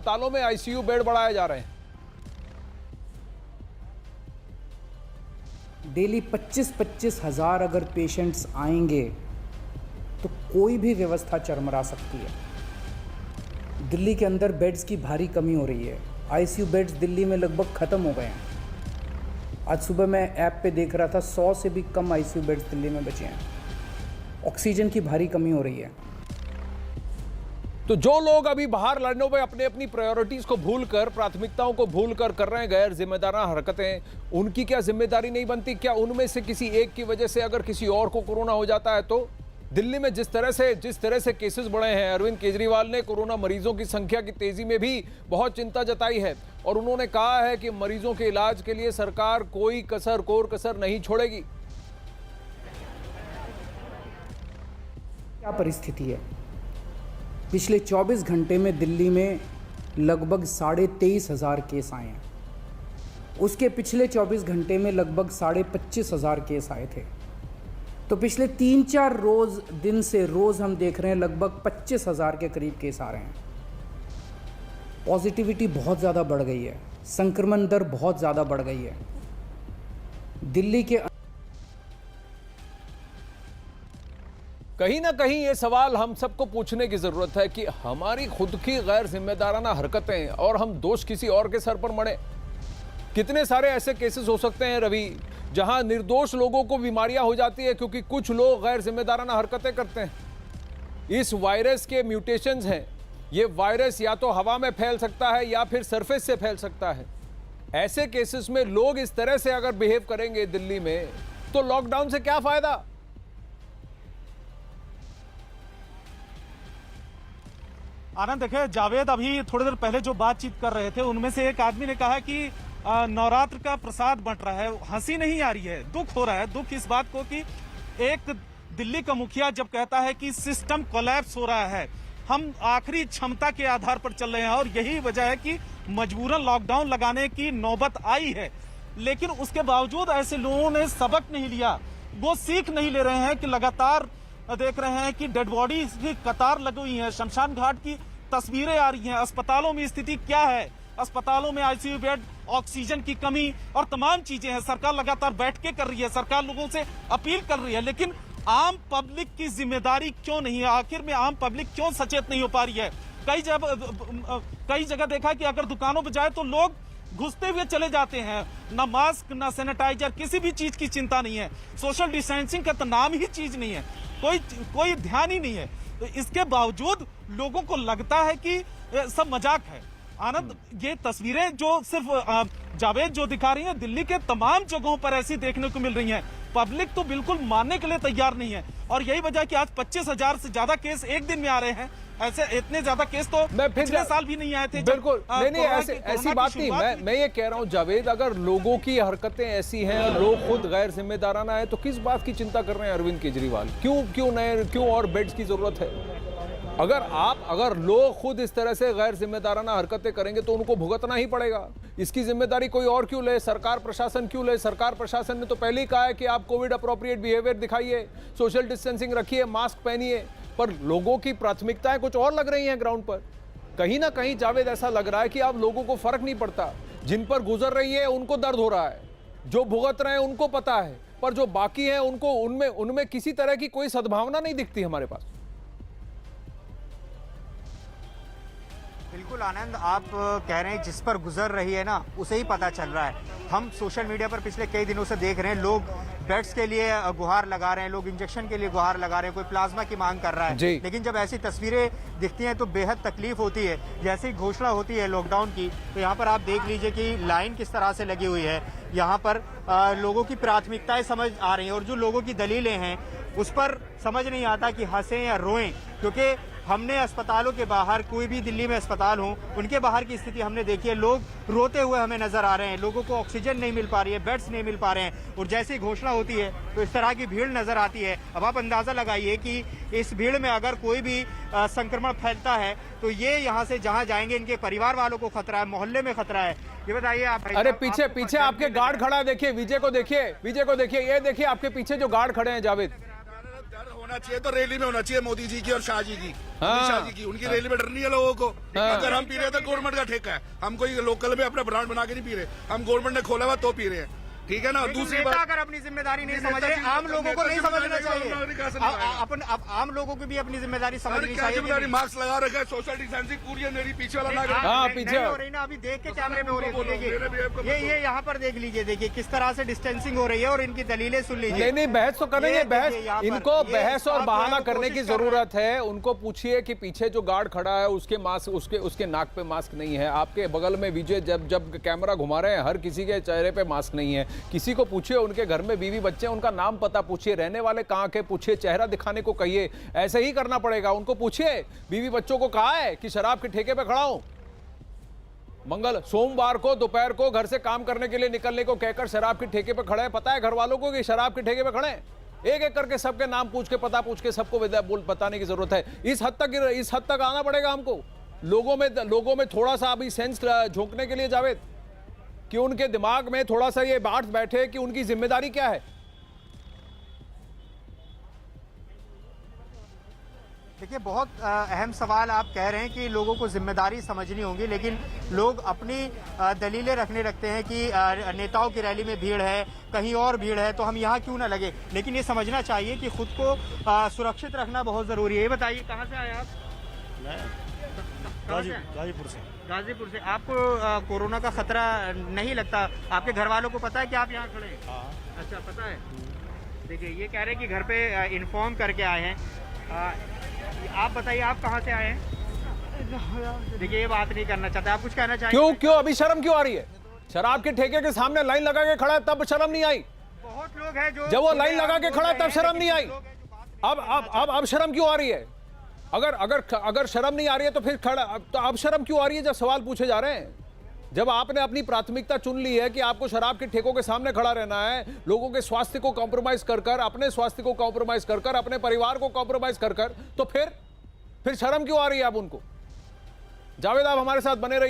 अस्पतालों में ICU bed बढ़ाए जा रहे हैं। डेली 25-25 हज़ार अगर पेशेंट्स आएंगे तो कोई भी व्यवस्था चरमरा सकती है। दिल्ली के अंदर बेड्स की भारी कमी हो रही है। आईसीयू बेड्स दिल्ली में लगभग ख़त्म हो गए हैं। आज सुबह मैं ऐप पे देख रहा था 100 से भी कम आईसीयू बेड्स दिल्ली में बचे हैं। ऑक्सीजन की भारी कमी हो रही है। तो जो लोग अभी बाहर लड़ने में अपने अपनी प्रायोरिटीज को भूलकर, प्राथमिकताओं को भूलकर कर रहे हैं गैर जिम्मेदाराना हरकतें, उनकी क्या जिम्मेदारी नहीं बनती? क्या उनमें से किसी एक की वजह से अगर किसी और को कोरोना हो जाता है तो? दिल्ली में जिस तरह से केसेस बढ़े हैं, अरविंद केजरीवाल ने कोरोना मरीजों की संख्या की तेजी में भी बहुत चिंता जताई है और उन्होंने कहा है कि मरीजों के इलाज के लिए सरकार कोई कसर नहीं छोड़ेगी। क्या परिस्थिति है? पिछले 24 घंटे में दिल्ली में लगभग 23,500 केस आए हैं। उसके पिछले 24 घंटे में लगभग 25,500 केस आए थे। तो पिछले 3-4 दिन से रोज़ हम देख रहे हैं लगभग 25,000 के करीब केस आ रहे हैं। पॉजिटिविटी बहुत ज़्यादा बढ़ गई है, संक्रमण दर बहुत ज़्यादा बढ़ गई है। दिल्ली के कहीं ना कहीं ये सवाल हम सबको पूछने की जरूरत है कि हमारी खुद की गैर जिम्मेदाराना हरकतें और हम दोष किसी और के सर पर मढ़े। कितने सारे ऐसे केसेस हो सकते हैं रवि, जहां निर्दोष लोगों को बीमारियां हो जाती है क्योंकि कुछ लोग गैर जिम्मेदाराना हरकतें करते हैं। इस वायरस के म्यूटेशंस हैं। ये वायरस या तो हवा में फैल सकता है या फिर सरफेस से फैल सकता है। ऐसे केसेस में लोग इस तरह से अगर बिहेव करेंगे दिल्ली में तो लॉकडाउन से क्या फायदा? आनंद, देखिए जावेद अभी थोड़ी देर पहले जो बातचीत कर रहे थे उनमें से एक आदमी ने कहा कि नवरात्र का प्रसाद बंट रहा है। हंसी नहीं आ रही है, दुख हो रहा है। दुख इस बात को कि एक दिल्ली का मुखिया जब कहता है कि सिस्टम कोलैप्स हो रहा है, हम आखिरी क्षमता के आधार पर चल रहे हैं और यही वजह है कि मजबूरन लॉकडाउन लगाने की नौबत आई है। लेकिन उसके बावजूद ऐसे लोगों ने सबक नहीं लिया, वो सीख नहीं ले रहे हैं कि लगातार देख रहे हैं कि डेड बॉडी की कतार लगी हुई है, शमशान घाट की तस्वीरें आ रही हैं। अस्पतालों में स्थिति क्या है? अस्पतालों में आईसीयू बेड, ऑक्सीजन की कमी और तमाम चीजें हैं। सरकार लगातार बैठकें कर रही है, सरकार लोगों से अपील कर रही है, लेकिन आम पब्लिक की जिम्मेदारी क्यों नहीं है? आखिर में आम पब्लिक क्यों सचेत नहीं हो पा रही है? कई जगह देखा कि अगर दुकानों पर जाए तो लोग घुसते हुए चले जाते हैं, ना मास्क ना सैनिटाइजर, किसी भी चीज की चिंता नहीं है। सोशल डिस्टेंसिंग का तो नाम ही चीज नहीं है, कोई ध्यान ही नहीं है। तो इसके बावजूद लोगों को लगता है कि सब मजाक है। आनंद, ये तस्वीरें जो सिर्फ जावेद जो दिखा रही हैं, दिल्ली के तमाम जगहों पर ऐसी देखने को मिल रही हैं। पब्लिक तो बिल्कुल मानने के लिए तैयार नहीं है और यही वजह कि आज 25,000 से ज्यादा केस एक दिन में आ रहे हैं। ऐसे इतने ज्यादा केस तो पिछले साल भी नहीं आए थे। बिल्कुल नहीं, ऐसी बात नहीं। मैं ये कह रहा हूँ जावेद, अगर लोगों की हरकतें ऐसी हैं, लोग खुद गैर जिम्मेदाराना है, तो किस बात की चिंता कर रहे हैं अरविंद केजरीवाल? क्यों और बेड्स की जरूरत है? अगर लोग खुद इस तरह से गैर जिम्मेदाराना हरकतें करेंगे तो उनको भुगतना ही पड़ेगा। इसकी जिम्मेदारी कोई और क्यों ले? सरकार प्रशासन क्यों ले? सरकार प्रशासन ने तो पहले ही कहा है कि आप कोविड अप्रोप्रिएट बिहेवियर दिखाइए, सोशल डिस्टेंसिंग रखिए, मास्क पहनिए, पर लोगों की प्राथमिकताएं कुछ और लग रही हैं ग्राउंड पर। कहीं ना कहीं जावेद ऐसा लग रहा है कि अब लोगों को फर्क नहीं पड़ता। जिन पर गुजर रही है उनको दर्द हो रहा है, जो भुगत रहे हैं उनको पता है, पर जो बाकी है उनको उनमें किसी तरह की कोई सद्भावना नहीं दिखती हमारे पास। बिल्कुल आनंद, आप कह रहे हैं जिस पर गुजर रही है ना उसे ही पता चल रहा है। हम सोशल मीडिया पर पिछले कई दिनों से देख रहे हैं, लोग बेड्स के लिए गुहार लगा रहे हैं, लोग इंजेक्शन के लिए गुहार लगा रहे हैं, कोई प्लाज्मा की मांग कर रहा है। लेकिन जब ऐसी तस्वीरें दिखती हैं तो बेहद तकलीफ होती है। जैसे ही घोषणा होती है लॉकडाउन की, तो यहाँ पर आप देख लीजिए कि लाइन किस तरह से लगी हुई है। यहाँ पर लोगों की प्राथमिकताएं समझ आ रही हैं और जो लोगों की दलीलें हैं उस पर समझ नहीं आता कि हंसें या रोएं, क्योंकि हमने अस्पतालों के बाहर, कोई भी दिल्ली में अस्पताल हो, उनके बाहर की स्थिति हमने देखी है। लोग रोते हुए हमें नजर आ रहे हैं, लोगों को ऑक्सीजन नहीं मिल पा रही है, बेड्स नहीं मिल पा रहे हैं। और जैसे ही घोषणा होती है तो इस तरह की भीड़ नजर आती है। अब आप अंदाजा लगाइए कि इस भीड़ में अगर कोई भी संक्रमण फैलता है तो ये यहाँ से जहाँ जाएंगे इनके परिवार वालों को खतरा है, मोहल्ले में खतरा है। ये बताइए आप। अरे पीछे आपके गार्ड खड़ा है, देखिए विजय को देखिए, ये देखिए आपके पीछे जो गार्ड खड़े हैं जावेद। होना चाहिए तो रैली में होना चाहिए मोदी जी की और शाह जी की, हाँ। अमित शाह जी की। उनकी रैली में डर नहीं है लोगों को। हाँ। अगर हम पी रहे हैं तो गवर्नमेंट का ठेका है, हम कोई लोकल में अपना ब्रांड बना के नहीं पी रहे, हम गवर्नमेंट ने खोला हुआ तो पी रहे हैं, ठीक है ना। और दूसरी नेता बात, अगर अपनी जिम्मेदारी नहीं समझ रहे, आम लोगों को नहीं समझना चाहिए। अपन आम लोगों को भी अपनी जिम्मेदारी समझनी क्या चाहिए। जिम्मेदारी, मास्क लगा रखा है, सोशल डिस्टेंसिंग पूरी है, मेरी पीछे वाला लग रहा है। हाँ, नहीं पीछे हो रही ना, अभी देख के कैमरे में हो रही है। मेरे भी आपको देखिए ये यहाँ पर देख लीजिए, देखिए किस तरह से डिस्टेंसिंग हो रही है और इनकी दलीलें सुन लीजिए। नहीं नहीं, बहस तो करेंगे, ये बहस देखिए यहाँ पर, इनको ये बहस और आप जो बहाना है वो करने की कोशिश कर रहे हैं। जरूरत है। उनको पूछिए कि पीछे जो गार्ड खड़ा है उसके मास्क, उसके नाक पे मास्क नहीं है। आपके बगल में विजय जब कैमरा घुमा रहे हैं, हर किसी के चेहरे पे मास्क नहीं है। किसी को पूछिए, उनके घर में बीवी बच्चे हैं, उनका नाम पता पूछिए, रहने वाले कहाँ के पूछिए, चेहरा दिखाने को कहिए। ऐसे ही करना पड़ेगा। उनको पूछिए बीवी बच्चों को कहा है कि शराब के ठेके पे खड़ा हूं। सोमवार को दोपहर को घर से काम करने के लिए निकलने को कहकर शराब के ठेके पे खड़े हैं। पता है घर वालों को कि शराब के ठेके पे खड़े हैं। एक एक करके सबके नाम पूछ के, पता पूछ के सबको बताने की जरूरत है। इस हद तक आना पड़ेगा हमको, लोगों में थोड़ा सा अभी सेंस झोंकने के लिए जावेद, कि उनके दिमाग में थोड़ा सा ये बात बैठे कि उनकी जिम्मेदारी क्या है। देखिए बहुत अहम सवाल आप कह रहे हैं कि लोगों को जिम्मेदारी समझनी होगी, लेकिन लोग अपनी दलीलें रखने लगते हैं कि नेताओं की रैली में भीड़ है, कहीं और भीड़ है, तो हम यहाँ क्यों ना लगे। लेकिन ये समझना चाहिए कि खुद को सुरक्षित रखना बहुत जरूरी है। ये बताइए कहाँ से आए आप? गाजीपुर से। गाजीपुर से। आपको कोरोना का खतरा नहीं लगता? आपके घर वालों को पता है कि आप यहाँ खड़े हैं? अच्छा, पता है। देखिए ये कह रहे हैं कि घर पे इन्फॉर्म करके आए हैं। आप बताइए आप कहाँ से आए हैं? देखिए ये बात नहीं करना चाहते, आप कुछ कहना चाहिए? क्यों अभी शर्म क्यों आ रही है? शराब के ठेके के सामने लाइन लगा के खड़ा है तब शर्म नहीं आई? बहुत लोग हैं जो, जब वो लाइन लगा के खड़ा तब शर्म नहीं आई? अब शर्म क्यों आ रही है? अगर शर्म नहीं आ रही है तो फिर खड़ा, तो अब शर्म क्यों आ रही है जब सवाल पूछे जा रहे हैं? जब आपने अपनी प्राथमिकता चुन ली है कि आपको शराब के ठेकों के सामने खड़ा रहना है, लोगों के स्वास्थ्य को कॉम्प्रोमाइज कर अपने स्वास्थ्य को कॉम्प्रोमाइज कर अपने परिवार को कॉम्प्रोमाइज कर तो फिर शर्म क्यों आ रही है अब उनको? जावेद, आप हमारे साथ बने रहिए।